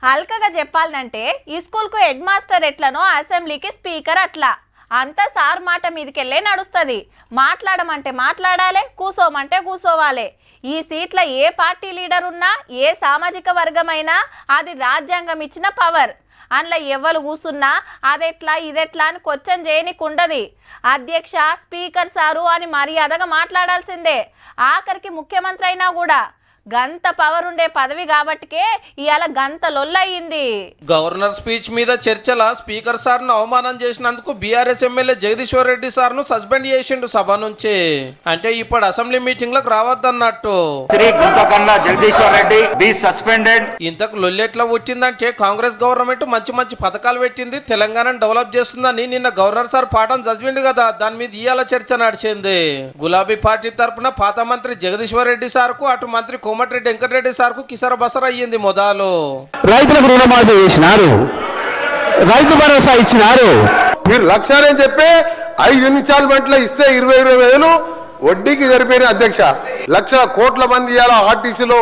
హల్కగా చెప్పాలంటే ఈ స్కూల్కు హెడ్ మాస్టర్ ఎట్లనో అసెంబ్లీకి స్పీకర్ అట్లా అంతా సార్ మాట మీదకెళ్ళే నడుస్తుంది. మాట్లాడమంటే మాట్లాడాలి, కూసోమంటే కూసోవాలి. ఈ సీట్ల ఏ పార్టీ లీడర్ ఉన్నా, ఏ సామాజిక వర్గమైనా అది రాజ్యాంగం ఇచ్చిన పవర్. అందులో ఎవరు కూసున్నా అదెట్లా ఇదెట్లా అని క్వశ్చన్ చేయనీకుండది. అధ్యక్ష, స్పీకర్ సారు అని మర్యాదగా మాట్లాడాల్సిందే. ఆఖరికి ముఖ్యమంత్రి అయినా కూడా గంత పవర్ ఉండే పదవి కాబట్టికే ఇవాళ గంత లొల్లయింది. గవర్నర్ స్పీచ్ మీద చర్చల స్పీకర్ సార్ ను అవమానం చేసినందుకు BRS MLA Jagadeeshwar Reddy sir ను సస్పెండ్ చేసిండు సభ నుంచి. అంటే ఇప్పుడు అసెంబ్లీ మీటింగ్ లకు రావద్దన్నట్టు. Shri Guntakandla Jagadeeshwar Reddy be suspended. ఇంతకు లొల్లెట్లా వచ్చిందంటే కాంగ్రెస్ గవర్నమెంట్ మంచి మంచి పథకాలు పెట్టింది, తెలంగాణను డెవలప్ చేస్తుందని నిన్న గవర్నర్ సార్ పాఠం చదివిండు కదా, దాని మీద ఇవాళ చర్చ నడిచింది. గులాబీ పార్టీ తరఫున పాత మంత్రి జగదీశ్వర్ రెడ్డి సార్ కు, అటు మంత్రి కోమటిరెడ్డి వెంకటరెడ్డి సార్ కు కిసర బసర అయ్యింది. మొదలు రైతులకు రుణమాఫీ చేసినారు, రైతు భరోసా ఇచ్చినారు. మీరు లక్ష్యాలని చెప్పి 5 ఇన్స్టాల్మెంట్లో ఇస్తే 20 వేలు వడ్డీకి సరిపోయిన అధ్యక్ష. లక్షల కోట్ల మంది ఇలా ఆర్టీసీలో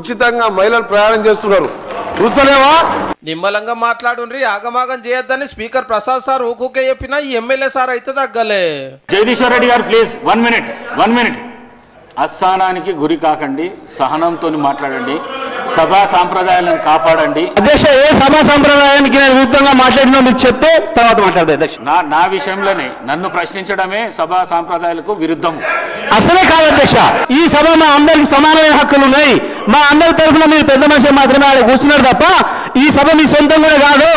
ఉచితంగా మహిళలు ప్రయాణం చేస్తున్నారు, చూస్తలేవా? నిమ్మలంగా మాట్లాడుండ్రి, ఆగమాగం చేయొద్దని స్పీకర్ ప్రసాద్ సార్ ఊకూకే చెప్పినా ఈ ఎమ్మెల్యే సార్ అయితే తగ్గలే. జగదీశ్వర్ రెడ్డి గారు ప్లీజ్ 1 మినిట్. అసహనానికి గురి కాకండి, సహనంతో మాట్లాడండి, సభా సాంప్రదాయాలను కాపాడండి. అధ్యక్ష, ఏ సభా సాంప్రదాయానికి నేను విరుద్ధంగా మాట్లాడినా మీరు చెప్తే తర్వాత మాట్లాడతాను అధ్యక్ష. నా విషయంలోనే నన్ను ప్రశ్నించడమే సభా సాంప్రదాయాలకు విరుద్ధం. అసలే కాదు అధ్యక్ష, ఈ సభ మా అందరికి సమానమైన హక్కులు ఉన్నాయి. మా అందరి తరఫున మీరు పెద్ద మనిషి మాత్రమే ఆడ కూర్చున్నారు తప్ప ఈ సభ మీ సొంతం కూడా కాదు.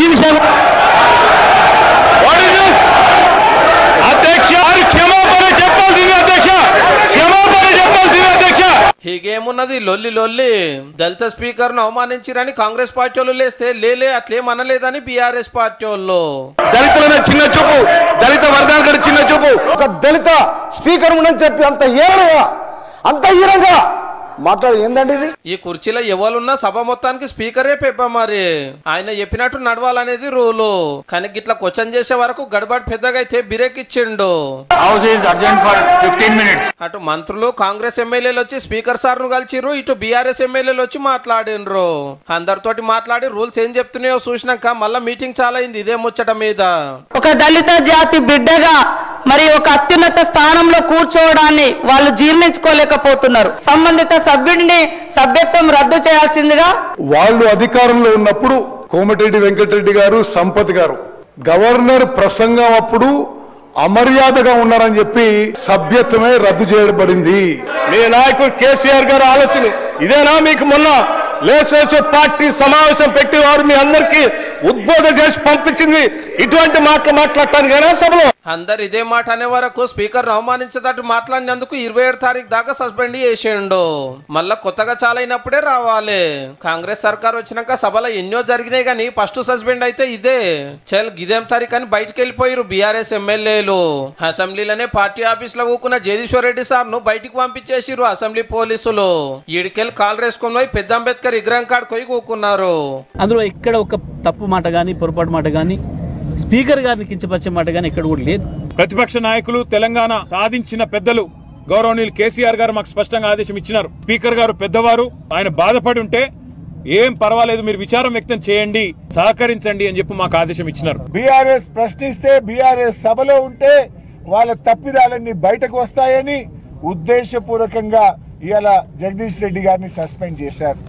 ఈ విషయం అధ్యక్ష క్షమాపణ చెప్పాల్సింది అధ్యక్ష, క్షమాపణ చెప్పాల్సింది అధ్యక్ష. హీగేమున్నది లొల్లి. దళిత స్పీకర్ ను అవమానించిరని కాంగ్రెస్ పార్టీ వాళ్ళు లేస్తే లేలే అట్లేమనలేదని బీఆర్ఎస్ పార్టీ వాళ్ళు. దళితుల చిన్న చూపు, దళిత వర్గాల చిన్న చూపు. ఒక దళిత స్పీకర్ ఉండని చెప్పి అంత హీనంగా మాట్లాడు ఏందండి ఇది? ఈ కుర్చీలో ఎవరున్నా సభ మొత్తానికి స్పీకరే పెప్ప. మరి ఆయన చెప్పినట్టు నడవాలనేది రూలు. కానీ గిట్లా క్వశ్చన్ చేసే వరకు గడబడి పెద్దగా అయితే బ్రేక్ ఇచ్చిండు. House is urgent for 15 minutes. అటు మంత్రులు కాంగ్రెస్ ఎమ్మెల్యేలు వచ్చి స్పీకర్ సార్ ను కలిసిరు, ఇటు బీఆర్ఎస్ ఎమ్మెల్యేలు వచ్చి మాట్లాడినరు. అందరితోటి మాట్లాడి రూల్స్ ఏం చెప్తున్నాయో చూసినాక మళ్ళా మీటింగ్ చాలా అయింది ఇదే ముచ్చట మీద. ఒక దళిత జాతి బిడ్డగా మరి ఒక అత్యున్నత స్థానంలో కూర్చోవడాన్ని వాళ్ళు జీర్ణించుకోలేకపోతున్నారు. సంబంధిత సభ్యుడిని సభ్యత్వం రద్దు చేయాల్సిందిగా. వాళ్ళు అధికారంలో ఉన్నప్పుడు కోమటిరెడ్డి వెంకటరెడ్డి గారు, సంపత్ గారు గవర్నర్ ప్రసంగం అప్పుడు అమర్యాదగా ఉన్నారని చెప్పి సభ్యత్వమే రద్దు చేయబడింది. మీ నాయకుడు కేసీఆర్ గారు ఆలోచన ఇదేనా? మీకు మొన్న లేజిస్లేటివ్ పార్టీ సమావేశం పెట్టి వారు మీ అందరికి ఉద్బోధన చేసి పంపించింది ఇటువంటి మాటలు మాట్లాడటానికైనా సభలో? అందరు ఇదే మాట అనే వరకు స్పీకర్ అవమానించేటట్టు మాట్లాడినందుకు 27 తారీఖు దాకా సస్పెండ్ చేసిండు. మళ్ళా కొత్తగా చాలైనప్పుడే రావాలి. కాంగ్రెస్ సర్కార్ వచ్చినాక సభలో ఎన్నో జరిగినాయి గానీ ఫస్ట్ సస్పెండ్ అయితే ఇదే. ఇదేం తారీఖు అని బయటకు వెళ్ళిపోయారు బీఆర్ఎస్ ఎమ్మెల్యేలు. అసెంబ్లీలోనే పార్టీ ఆఫీస్ లో కూకున్న జగదీశ్వర్ రెడ్డి సార్ ను బయటికి పంపించేసిరు అసెంబ్లీ పోలీసులు. ఈడికెళ్ళి కాల్ రేసుకొని పోయి పెద్ద అంబేద్కర్ విగ్రహం కాడ పోయి కూకున్నారు. అందులో ఇక్కడ ఒక తప్పు మాట గానీ, పొరపాటు మాట గానీ, స్పీకర్ గారిని కించపరిచే మాట గానీ ఎక్కడ కూడా లేదు. ప్రతిపక్ష నాయకులు, తెలంగాణ సాధించిన పెద్దలు గౌరవనీయులు కేసీఆర్ గారు మాకు స్పష్టంగా ఆదేశం ఇచ్చినారు. స్పీకర్ గారు పెద్దవారు, ఆయన బాధపడి ఉంటే ఏం పర్వాలేదు, మీరు విచారం వ్యక్తం చేయండి, సహకరించండి అని చెప్పి మాకు ఆదేశం ఇచ్చినారు. బీఆర్ఎస్ ప్రశ్నిస్తే, బీఆర్ఎస్ సభలో ఉంటే వాళ్ళ తప్పిదాలన్నీ బయటకు వస్తాయని ఉద్దేశపూర్వకంగా ఇవాళ జగదీష్ రెడ్డి గారిని సస్పెండ్ చేశారు.